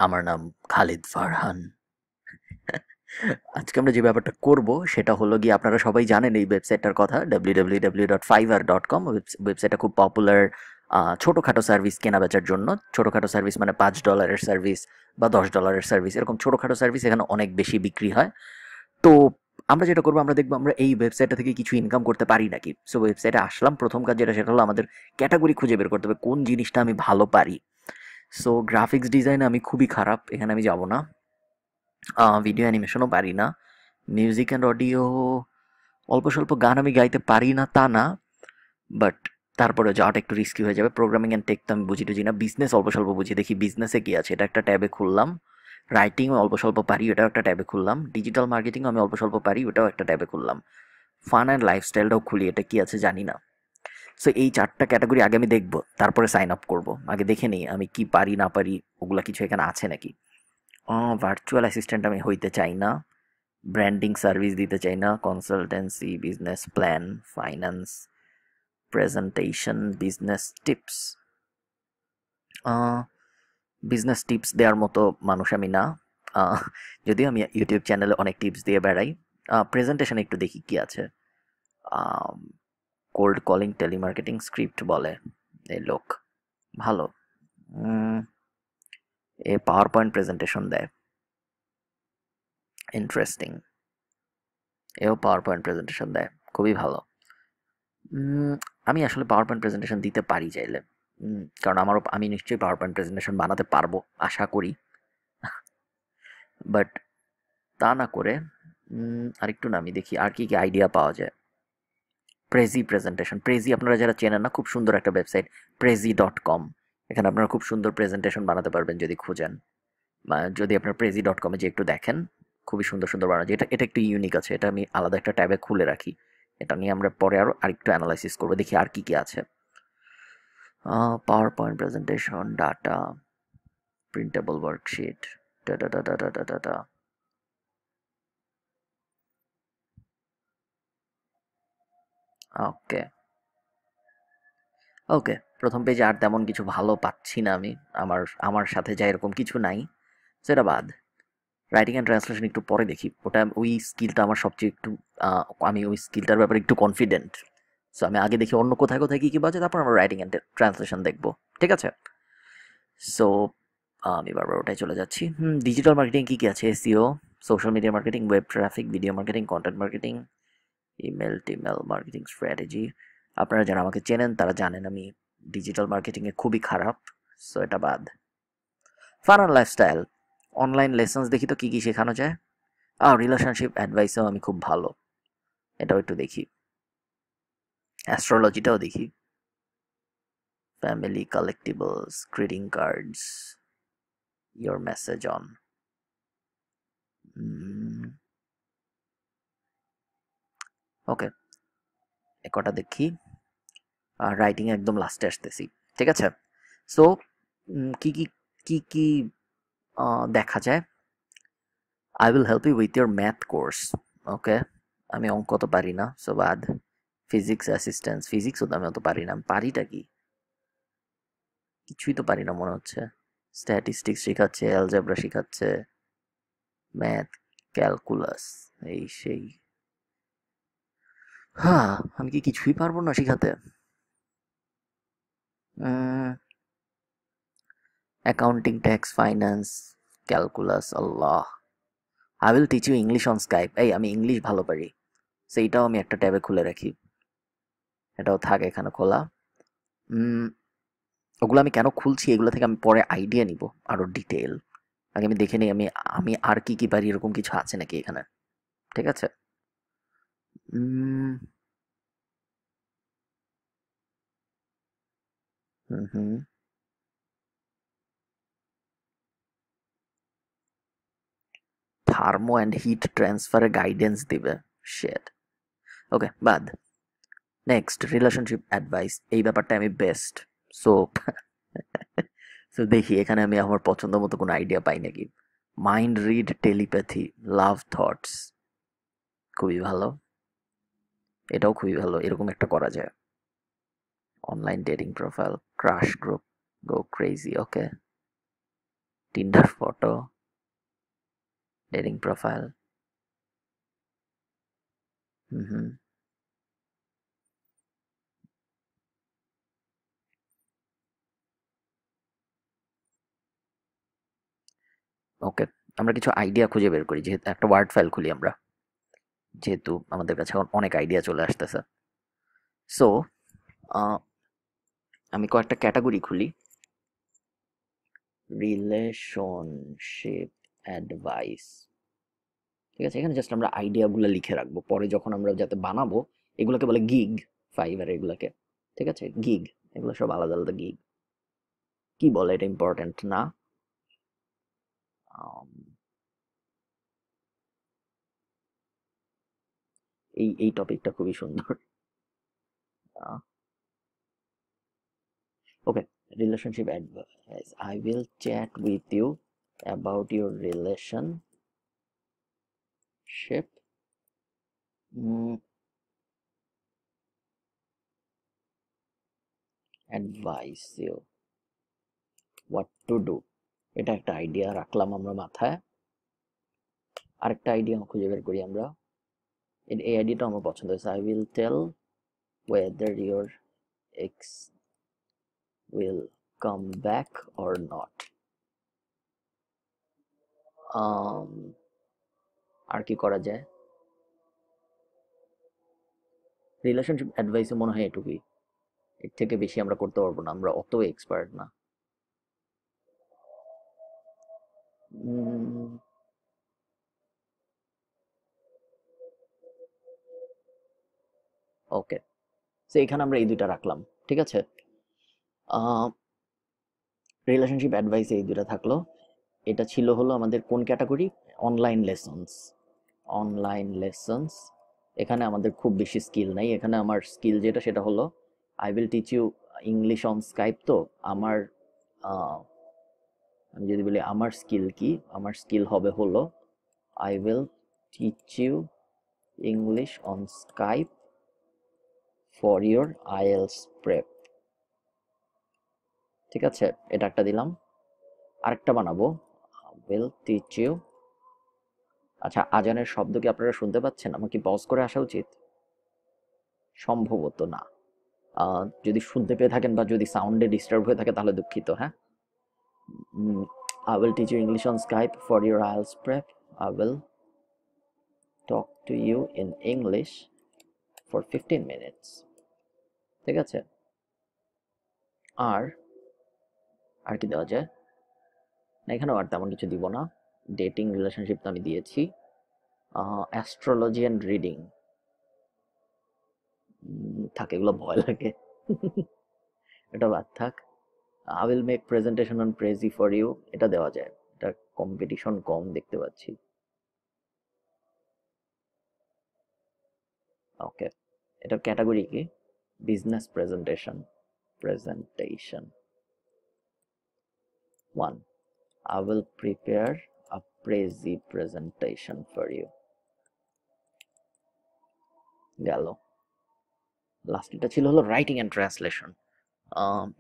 আমার নাম খালিদ ফারহান। আজকে আমরা যে ব্যাপারটা করব সেটা হলো গিয়ে আপনারা সবাই জানেন এই ওয়েবসাইটটার কথা www.fiverr.com। ওয়েবসাইটটা খুব পপুলার ছোটোখাটো সার্ভিস কেনা বেচার জন্য। ছোটোখাটো সার্ভিস মানে $5 সার্ভিস বা $10 সার্ভিস, এরকম ছোটোখাটো সার্ভিস এখানে অনেক বেশি বিক্রি হয়। তো আমরা যেটা করবো, আমরা দেখবো আমরা এই ওয়েবসাইটটা থেকে কিছু ইনকাম করতে পারি নাকি। সো ওয়েবসাইটে আসলাম, প্রথম কাজ যেটা সেটা হলো আমাদের ক্যাটাগরি খুঁজে বের করতে হবে কোন জিনিসটা আমি ভালো পারি। সো গ্রাফিক্স ডিজাইনে আমি খুবই খারাপ, এখানে আমি যাব না। ভিডিও অ্যানিমেশনও পারি না। মিউজিক অ্যান্ড অডিও অল্প স্বল্প গান আমি গাইতে পারি না তা না, বাট তারপরে যাওয়াটা একটু রিস্কি হয়ে যাবে। প্রোগ্রামিং অ্যান্ড টেক তো আমি বুঝি টুঝি না। বিজনেস অল্প স্বল্প বুঝি, দেখি বিজনেসে কি আছে, এটা একটা ট্যাবে খুললাম। রাইটিংও অল্প স্বল্প পারি, ওটাও একটা ট্যাবে খুললাম। ডিজিটাল মার্কেটিংও আমি অল্প স্বল্প পারি, ওটাও একটা ট্যাবে খুললাম। ফান অ্যান্ড লাইফস্টাইলটাও খুলি, এটা কি আছে জানি না। সো এই চারটা ক্যাটাগরি আগে আমি দেখবো, তারপরে সাইন আপ করবো। আগে দেখে নিই আমি কি পারি না পারি, ওগুলা কিছু এখানে আছে নাকি। ভার্চুয়াল অ্যাসিস্ট্যান্ট আমি হইতে চাই না। ব্র্যান্ডিং সার্ভিস দিতে চাই না। Consultancy, business plan, finance, presentation, business tips. Business tips দেওয়ার মতো মানুষ আমি না। আহ, যদিও আমি ইউটিউব চ্যানেলে অনেক টিপস দিয়ে বেড়াই। প্রেজেন্টেশন একটু দেখি কি আছে। কোল্ড কলিং, টেলিমার্কেটিং স্ক্রিপ্ট বলে এই লোক, ভালো। উম, এ পাওয়ার পয়েন্ট প্রেজেন্টেশন দেয়, ইন্টারেস্টিং। এও পাওয়ার পয়েন্ট প্রেজেন্টেশন দেয়, খুবই ভালো। আমি আসলে পাওয়ার পয়েন্ট প্রেজেন্টেশন দিতে পারি চাইলে। কারণ আমি নিশ্চয়ই পাওয়ার পয়েন্ট প্রেজেন্টেশন বানাতে পারবো, আশা করি। বাট তা না করে আরেকটু নামি দেখি আর কি কি আইডিয়া পাওয়া যায়। প্রেজি প্রেজেন্টেশন, প্রেজি আপনারা যারা চেনেন না, খুব সুন্দর একটা ওয়েবসাইট, prezi.com। এখানে আপনারা খুব সুন্দর প্রেজেন্টেশন বানাতে পারবেন যদি খুঁজেন। যদি আপনার prezi.com-এ যে একটু দেখেন, খুবই সুন্দর সুন্দর বানানো যায়। এটা এটা একটু ইউনিক আছে, এটা আমি আলাদা একটা ট্যাবে খুলে রাখি। এটা নিয়ে আমরা পরে আরো আরেকটু অ্যানালাইসিস করবো, দেখি আর কি কি আছে। Power point presentation, data, printable worksheet, data data data data. Okay okay, প্রথম পেজে আর তেমন কিছু ভালো পাচ্ছি না আমি। আমার আমার সাথে যা এরকম কিছু নাই, সেটা বাদ। রাইটিং অ্যান্ড ট্রান্সলেশন একটু পরে দেখি, ওটা ওই স্কিলটা আমার সবচেয়ে একটু আমি ওই স্কিলটার ব্যাপারে একটু কনফিডেন্ট। সো আমি আগে দেখি অন্য কোথায় কোথায় কী কী বাজে, তারপর আমরা রাইটিং অ্যান্ড ট্রান্সলেশন দেখবো। ঠিক আছে। সো আমি বারবার ওটাই চলে যাচ্ছি। ডিজিটাল মার্কেটিং কী কী আছে? SEO, social media marketing, web traffic, video marketing, content marketing, email টিমেল মার্কেটিং স্ট্র্যাটেজি। আপনারা যারা আমাকে চেনেন তারা জানেন আমি ডিজিটাল মার্কেটিংয়ে খুবই খারাপ। সো এটা বাদ। Fun and lifestyle, online lessons দেখি তো কী কী শেখানো যায়। রিলেশনশিপ অ্যাডভাইসেও আমি খুব ভালো, এটাও একটু দেখি। অ্যাস্ট্রোলজিটাও দেখি। Family collectibles, greeting cards, your message on. Okay, এ কটা দেখি। আর রাইটিং একদম লাস্টে আসতেছি। ঠিক আছে। সো কি কি কি কি দেখা যায়। I will help you with your math course. Okay, আমি অঙ্ক তো পারি না, সো বাদ। ফিজিক্স অ্যাসিস্ট্যান্স, ফিজিক্সও তো আমি অত পারি না। আমি পারিটা কি, কিছুই তো পারি না মনে হচ্ছে। স্ট্যাটিস্টিক্স শেখাচ্ছে, অ্যালজেব্রা শেখাচ্ছে, ম্যাথ, ক্যালকুলাস, এই সেই। হ্যাঁ, আমি কি কিছুই পারবো না শেখাতে? অ্যাকাউন্টিং, ট্যাক্স, ফাইন্যান্স, ক্যালকুলাস, আল্লাহ। I will teach you English on Skype. এই আমি ইংলিশ ভালো পারি, সেইটাও আমি একটা ট্যাবে খুলে রাখি, এটাও থাক এখানে খোলা। উম, ওগুলো আমি কেন খুলছি, এগুলো থেকে আমি পরে আইডিয়া নিব আরো ডিটেল। আগে আমি দেখে নিই আমি আমি আর কি কি পারি, এরকম কিছু আছে নাকি এখানে। ঠিক আছে। উম, হুম হুম। থার্মো অ্যান্ড হিট ট্রান্সফারে গাইডেন্স দিবে, শেট। ওকে, বাদ। নেক্সট, রিলেশনশিপ অ্যাডভাইস, এই ব্যাপারটা আমি বেস্ট। সো সো দেখি এখানে আমি আমার পছন্দ মতো কোনো আইডিয়া পাই নাকি। Mind read, telepathy, love thoughts, খুবই ভালো। এটাও খুবই ভালো, এরকম একটা করা যায়। Online dating profile, crush group, go crazy. Okay, Tinder photo, dating profile. Hmm. Okay, আমরা কিছু আইডিয়া খুঁজে বের করি, যেহেতু একটা ওয়ার্ড ফাইল খুলি আমরা, যেহেতু আমাদের কাছে এখন অনেক আইডিয়া চলে আসতেছে। সো আমি কয়েকটা ক্যাটাগরি খুলি। রিলেশনশিপ অ্যাডভাইস, ঠিক আছে? এখানে জাস্ট আমরা আইডিয়াগুলো লিখে রাখবো, পরে যখন আমরা যাতে বানাবো। এগুলোকে বলে গিগ, ফাইবার এগুলাকে, ঠিক আছে? গিগ, এগুলো সব আলাদা আলাদা গিগ। কি বলে, এটা ইম্পর্টেন্ট না? আম, এই টপিকটা খুবই সুন্দর। Okay, relationship advice. I will chat with you about your relationship, advice you what to do. এটা একটা আইডিয়া রাখলাম আমরা মাথায়। আরেকটা আইডিয়া খুঁজে বের করি আমরা। এই আইডিয়াটা আমার পছন্দ হয়েছে। I will tell whether your ex will come back or not. আর কি করা যায়? রিলেশনশিপ অ্যাডভাইসে মনে হয় এটুকুই, এর থেকে বেশি আমরা করতে পারবো না, আমরা অত এক্সপার্ট না। ওকে, সো এখানে আমরা এই দুইটা রাখলাম, ঠিক আছে? রিলেশনশিপ অ্যাডভাইসে এই দুইটা থাকলো। এটা ছিল হলো আমাদের কোন category? Online lessons. Online lessons, এখানে আমাদের খুব বেশি স্কিল নাই। এখানে আমার স্কিল যেটা, সেটা হলো I will teach you English on Skype. তো আমার আমি যদি বলি আমার স্কিল কি, আমার স্কিল হবে হলো I will teach you English on Skype for your IELTS prep, ঠিক আছে? এটা একটা দিলাম। আরেকটা বানাবো, উইল টিচ ইউ। আচ্ছা, আজানের শব্দ কি আপনারা শুনতে পাচ্ছেন? আমার কি পজ করে আসা উচিত? সম্ভবত না। যদি শুনতে পেয়ে থাকেন বা যদি সাউন্ডে ডিস্টার্ব হয়ে থাকে তাহলে দুঃখিত, হ্যাঁ? I will teach you English on Skype for your IELTS prep. I will talk to you in English for 15 minutes. ঠিক আছে? আর আর কি দেওয়া যায়? না, এখানেও আর তেমন কিছু দিব না। ডেটিং, রিলেশনশিপ তো আমি দিয়েছি। অ্যাস্ট্রোলজি অ্যান্ড রিডিং থাকে, এগুলো ভয় লাগে। এটা বাদ থাক। I will make presentation on Prezi for you, এটা দেওয়া যায়। এটা কম্পিটিশন কম দেখতে পাচ্ছি। ওকে, এটার ক্যাটাগরি কি? Business presentation. Presentation 1. I will prepare a prezi presentation for you. গেল। লাস্ট এটা ছিল হলো রাইটিং অ্যান্ড ট্রান্সলেশন।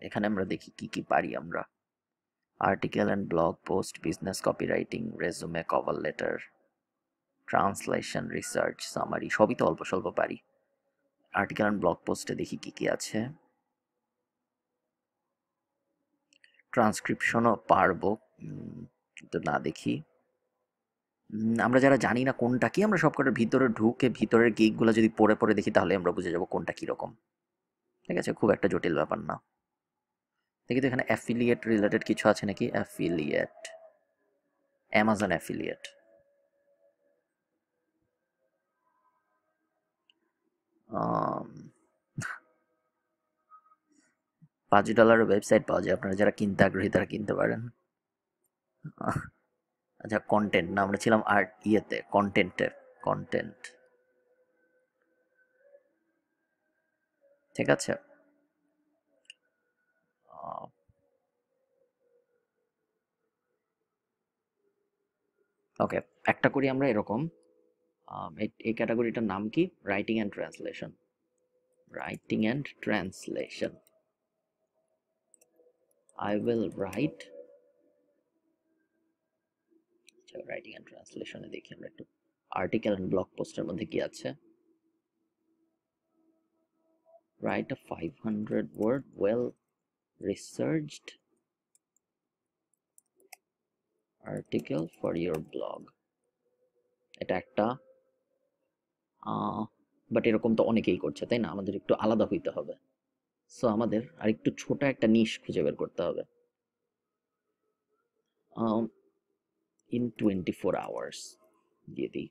এখানে আমরা দেখি কি কি পারি আমরা। Article and blog post, business copywriting, resume, cover letter, translation, research, summary, সবই তো অল্প স্বল্প পারি। আর্টিকেল অ্যান্ড ব্লগ পোস্টে দেখি কি কি আছে। ট্রান্সক্রিপশনও পারবো, কিন্তু না দেখি। আমরা যারা জানি না কোনটা কি, আমরা সবকটার ভিতরে ঢুকে ভিতরের গিকগুলো যদি পড়ে পড়ে দেখি তাহলে আমরা বুঝে যাবো কোনটা কিরকম। ঠিক আছে, খুব একটা জটিল ব্যাপার না। দেখি তো এখানে অ্যাফিলিয়েট রিলেটেড কিছু আছে নাকি। Affiliate, Amazon affiliate. $5 ওয়েবসাইট পাওয়া যায়, আপনারা যারা কিনতে আগ্রহী তারা কিনতে পারেন। আচ্ছা, কন্টেন্ট না, আমরা ছিলাম আর্ট ইয়েতে, কন্টেন্টে। কন্টেন্ট, ঠিক আছে। ওকে, একটা করি আমরা এরকম। এই ক্যাটাগরিটার নাম কি? Writing and translation. Writing and translation. I will write writing and ট্রান্সলেশনে দেখি আমরা একটু আর্টিকেল অ্যান্ড ব্লগ পোস্টের মধ্যে কি আছে। Write a 500 word well researched article for your blog. এটা একটা বাট এরকম তো অনেকেই করছে, তাই না? আমাদের একটু আলাদা হইতে হবে। সো আমাদের আরেকটু ছোট একটা নিশ খুঁজে বের করতে হবে। ইন 24 আওয়ার্স দিয়ে দিই।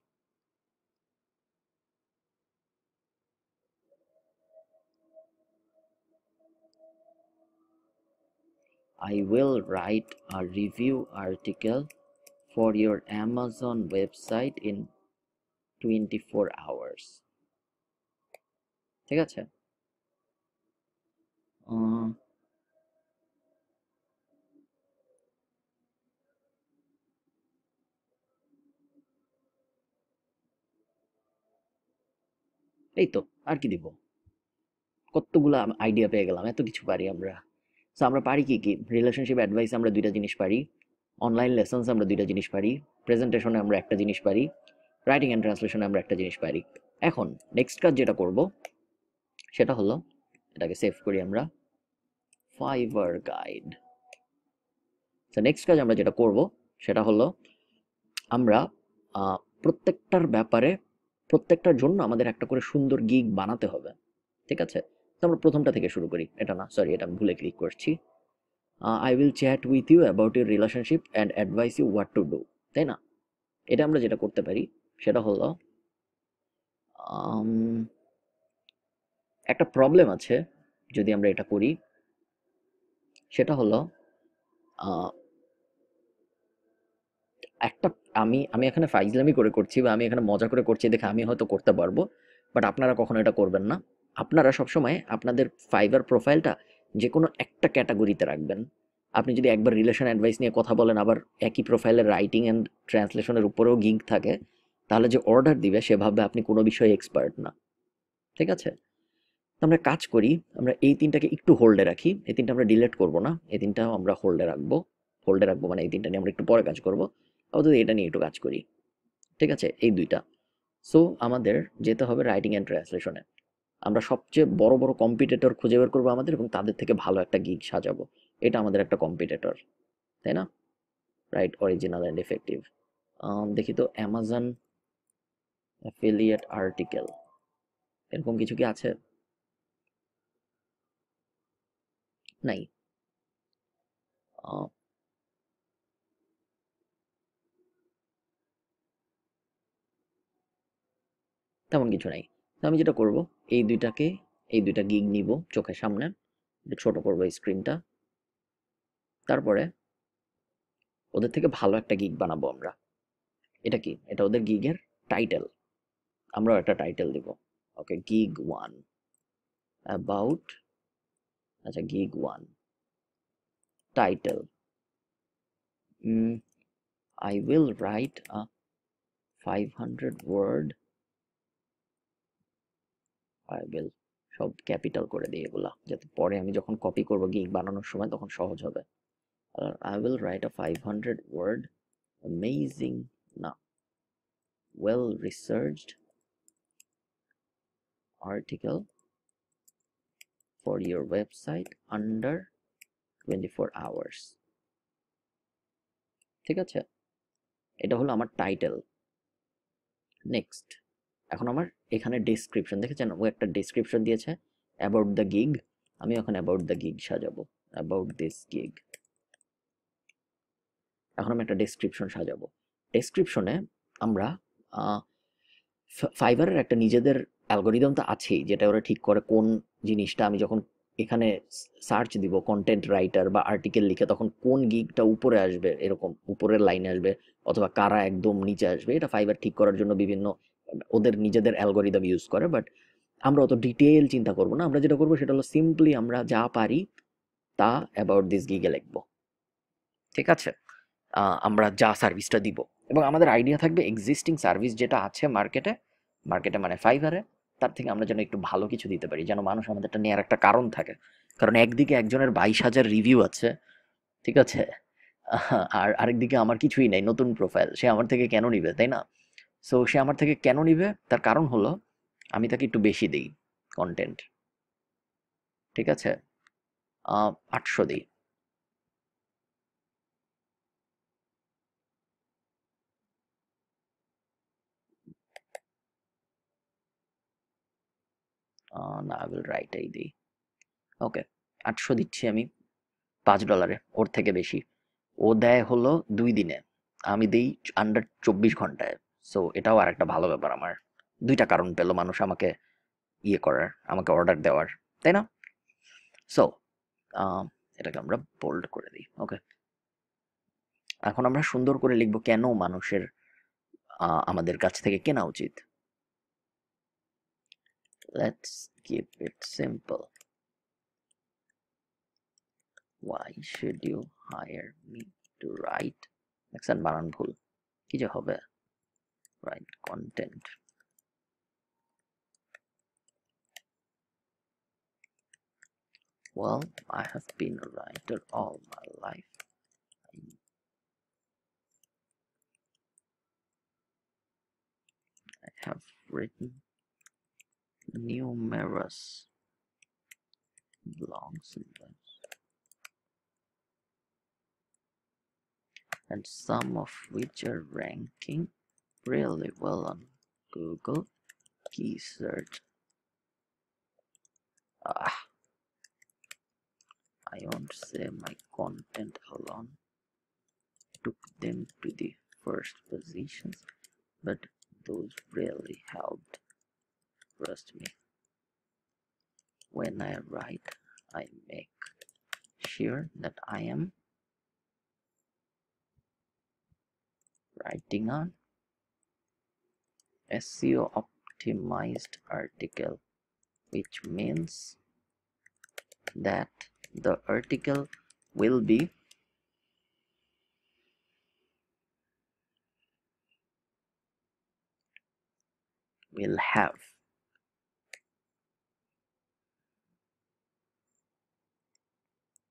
I will write a review article for your Amazon website in 24 hours. ঠিক আছে? আহ, এই তো, আর কি দিব? কতগুলো আইডিয়া পেয়ে গেলাম, এত কিছু পারি আমরা। সো আমরা পারি কি কি? রিলেশনশিপ অ্যাডভাইস আমরা দুইটা জিনিস পারি, অনলাইন লেসন্স আমরা দুইটা জিনিস পারি, প্রেজেন্টেশনে আমরা একটা জিনিস পারি, রাইটিং অ্যান্ড ট্রান্সলেশনে আমরা একটা জিনিস পারি। এখন নেক্সট কাজ যেটা করব সেটা হলো, এটাকে সেভ করি আমরা, ফাইবার গাইড। তো নেক্সট কাজ আমরা যেটা করব সেটা হলো, আমরা প্রত্যেকটার ব্যাপারে, প্রত্যেকটার জন্য আমাদের একটা করে সুন্দর গিগ বানাতে হবে। ঠিক আছে? তো আমরা প্রথমটা থেকে শুরু করি। এটা না, সরি, এটা আমি ভুলে ক্লিক করছি। I will chat with you about your relationship and advice you what to do. তাই না? এটা আমরা যেটা করতে পারি সেটা হলো, আম, একটা প্রবলেম আছে যদি আমরা এটা করি, সেটা হলো আহ, একটা, আমি আমি এখানে ফাইজলামি করে করছি বা আমি এখানে মজা করে করছি দেখে আমি হয়তো করতে পারবো, বাট আপনারা কখনো এটা করবেন না। আপনারা সবসময় আপনাদের ফাইবার প্রোফাইলটা যে কোনো একটা ক্যাটাগরিতে রাখবেন। আপনি যদি একবার রিলেশন অ্যাডভাইস নিয়ে কথা বলেন, আবার একই প্রোফাইলের রাইটিং অ্যান্ড ট্রান্সলেশনের উপরেও গিগ থাকে, তাহলে যে অর্ডার দিবে সে ভাববে আপনি কোনো বিষয়ে এক্সপার্ট না। ঠিক আছে? তো আমরা কাজ করি, আমরা এই তিনটাকে একটু হোল্ডে রাখি। এই তিনটা আমরা ডিলিট করব না, এই তিনটাও আমরা হোল্ডে রাখবো। হোল্ডে রাখবো মানে এই তিনটা নিয়ে আমরা একটু পরে কাজ করবো, অন্তত এটা নিয়ে একটু কাজ করি। ঠিক আছে? এই দুইটা। সো আমাদের যেতে হবে রাইটিং অ্যান্ড ট্রান্সলেশনে। আমরা সবচেয়ে বড় বড় কম্পিটিটর খুঁজে বের করবো আমাদের, এবং তাদের থেকে ভালো একটা গিগ সাজাবো। এটা আমাদের একটা কম্পিটিটর, তাই না? Right, original and effective. দেখি তো, অ্যামাজন অ্যাফিলিয়েট আর্টিকেল, এরকম কিছু কি আছে? নাই। আহ, তেমন কিছু নাই। তো আমি যেটা করব, এই দুইটাকে, এই দুইটা গিগ নিব চোখের সামনে, একটু ছোট করবো স্ক্রিনটা, তারপরে ওদের থেকে ভালো একটা গিগ বানাবো আমরা। এটা কি? এটা ওদের গিগের টাইটেল। আমরাও একটা টাইটেল দিব। ওকে, গিগ ওয়ান অ্যাবাউট, আচ্ছা gig one title, I will write a 500 word, I will, সব ক্যাপিটাল করে দিই এগুলা, যাতে পরে আমি যখন কপি করব গিগ বানানোর সময় তখন সহজ হবে। I will write a 500 word amazing, না, well researched article for your website under 24 hours। ঠিক আছে? এটা হলো আমার টাইটেল। নেক্সট, এখন আমার এখানে ডেসক্রিপশন দেখেছেন, ও একটা ডেসক্রিপশন দিয়েছে অ্যাবাউট দ্য গিগ। আমি এখন অ্যাবাউট দ্য গিগ সাজাবো, অ্যাবাউট দিস গিগ। এখন আমি একটা ডেসক্রিপশন সাজাবো। ডেসক্রিপশনে আমরা ফাইবারের একটা নিজেদের অ্যালগোরিদম তো আছেই, যেটা ওরা ঠিক করে কোন জিনিসটা আমি যখন এখানে সার্চ দিব কন্টেন্ট রাইটার বা আর্টিকেল লিখে, তখন কোন গিগটা উপরে আসবে, এরকম উপরের লাইনে আসবে অথবা কারা একদম নিচে আসবে। এটা ফাইবার ঠিক করার জন্য বিভিন্ন ওদের নিজেদের অ্যালগোরিদম ইউজ করে। বাট আমরা অত ডিটেল চিন্তা করব না। আমরা যেটা করবো সেটা হলো সিম্পলি আমরা যা পারি তা অ্যাবাউট দিস গিগে লিখবো। ঠিক আছে? আমরা যা সার্ভিসটা দিব, এবং আমাদের আইডিয়া থাকবে এক্সিস্টিং সার্ভিস যেটা আছে মার্কেটে, মার্কেটে মানে ফাইবারে, তার থেকে আমরা যেন একটু ভালো কিছু দিতে পারি, যেন মানুষ আমাদেরটা নেওয়ার একটা কারণ থাকে। কারণ একদিকে একজনের 22,000 রিভিউ আছে, ঠিক আছে, আর আরেকদিকে আমার কিছুই নাই, নতুন প্রোফাইল, সে আমার থেকে কেন নিবে, তাই না? সো সে আমার থেকে কেন নিবে, তার কারণ হলো আমি তাকে একটু বেশি দিই কন্টেন্ট। ঠিক আছে, 800 দিই। না, আই উইল রাইট এই দিই। ওকে, 800 দিচ্ছি আমি $5, ওর থেকে বেশি। ও দেয় হলো 2 দিনে, আমি দিই আন্ডার 24 ঘন্টায়। সো এটাও আর একটা ভালো ব্যাপার আমার। দুইটা কারণ পেলো মানুষ আমাকে ইয়ে করার, আমাকে অর্ডার দেওয়ার, তাই না? সো এটাকে আমরা বোল্ড করে দিই। ওকে, এখন আমরা সুন্দর করে লিখবো কেন মানুষের আমাদের কাছ থেকে কেনা উচিত। Let's keep it simple. Why should you hire me to write? দেখছেন বানান ভুল, কি যে হবে। Write content. Well, I have been a writer all my life. I have written numerous blogs and some of which are ranking really well on Google key search. I won't say my content alone took them to the first positions, but those really helped. Trust me. When I write, I make sure that I am writing on SEO optimized article, which means that the article will have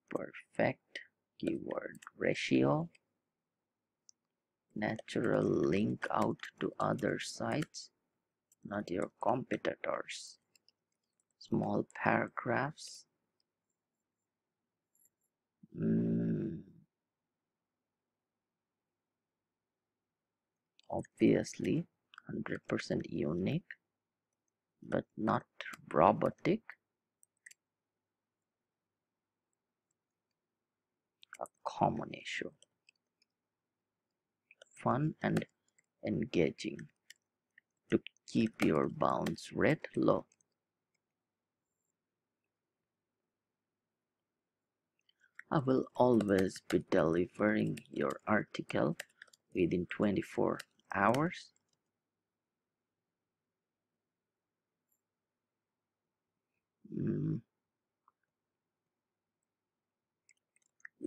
perfect keyword ratio, natural link out to other sites, not your competitors, small paragraphs, obviously 100% unique but not robotic, a common issue, fun and engaging to keep your bounce rate low. I will always be delivering your article within 24 hours.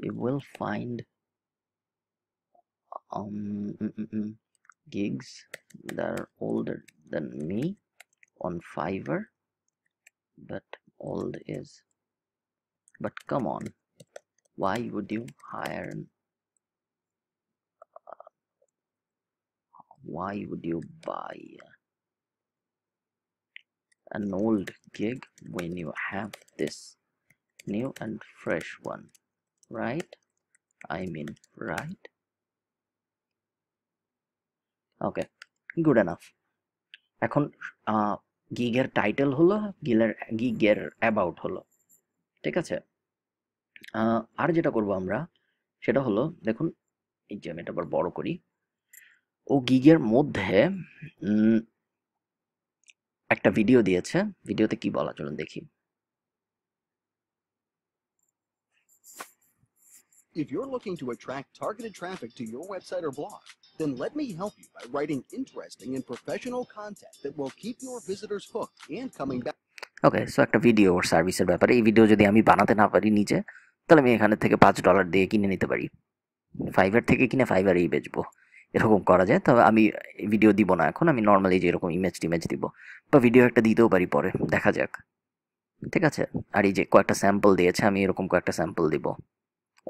You will find gigs that are older than me on Fiverr, but come on, why would you buy an old gig when you have this new and fresh one, right? I mean, right? Okay, good enough. এখন গিগের title হলো, গিগের about হলো, ঠিক আছে? আর যেটা করব আমরা সেটা হলো, দেখুন এই যে আমি এটা আবার বড় করি, ও গিগের মধ্যে একটা ভিডিও দিয়েছে, ভিডিওতে কি বলা চলুন দেখি। If you're looking to attract targeted traffic to your website or blog, then let me help you by writing interesting and professional content that will keep your visitors hooked and coming back. Okay, so একটা video ওর সার্ভিসের ব্যাপারে, এই video যদি আমি বানাতে না পারি নিজে, তাহলে আমি এখানে থেকে $5 দিয়ে কিনে নিতে পারি, ফাইবার থেকে কিনে ফাইবারেই বেচবো, এরকম করা যায়। তবে আমি ভিডিও দিব না এখন, আমি নর্মালি যে এরকম ইমেজ দিব, বা ভিডিও একটা দিতেও পারি পরে, দেখা যাক, ঠিক আছে? আর এই যে কয়েকটা স্যাম্পল দিয়েছে, আমি এরকম কয়েকটা স্যাম্পল দিব,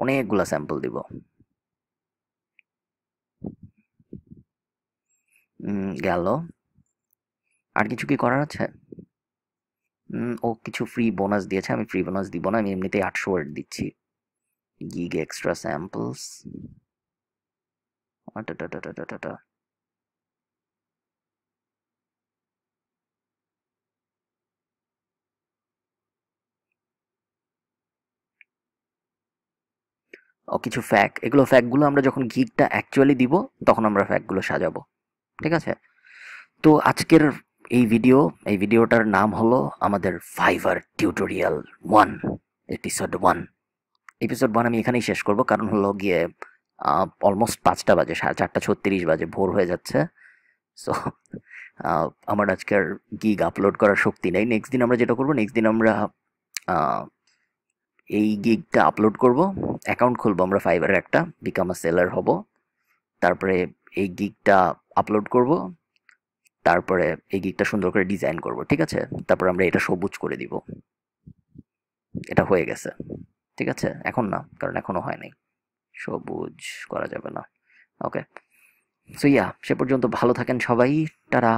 অনেকগুলা স্যাম্পল দিব। গেল। আর কিছু কি করার আছে? ও কিছু ফ্রি বোনাস দিয়েছে, আমি ফ্রি বোনাস দিব না, আমি এমনিতেই 800 ওয়ার্ড দিচ্ছি। গিগ এক্সট্রা স্যাম্পলস, ও কিছু ফ্যাক, এগুলো ফ্যাকগুলো আমরা যখন গিগটা অ্যাকচুয়ালি দিব তখন আমরা ফ্যাকগুলো সাজাবো, ঠিক আছে? তো আজকের এই ভিডিওটার নাম হলো আমাদের ফাইবার টিউটোরিয়াল 1, এপিসোড 1। এপিসোড 1 আমি এখানেই শেষ করব, কারণ হলো গিয়ে অলমোস্ট 5টা বাজে, 4:36 বাজে, ভোর হয়ে যাচ্ছে। সো আমার আজকের গিগ আপলোড করার শক্তি নেই। নেক্সট দিন আমরা যেটা করবো, নেক্সট দিন আমরা আহ, এই গিগটা আপলোড করব, অ্যাকাউন্ট খুলবো আমরা ফাইবারের একটা, বিকাম আ সেলার হব, তারপরে এই গিগটা আপলোড করব, তারপরে এই গিগটা সুন্দর করে ডিজাইন করব, ঠিক আছে? তারপর আমরা এটা সবুজ করে দিব। এটা হয়ে গেছে, ঠিক আছে? এখন না, কারণ এখনো হয় নাই, সবুজ করা যাবে না। ওকে, সো ইয়া, সে পর্যন্ত ভালো থাকেন সবাই, টাটা।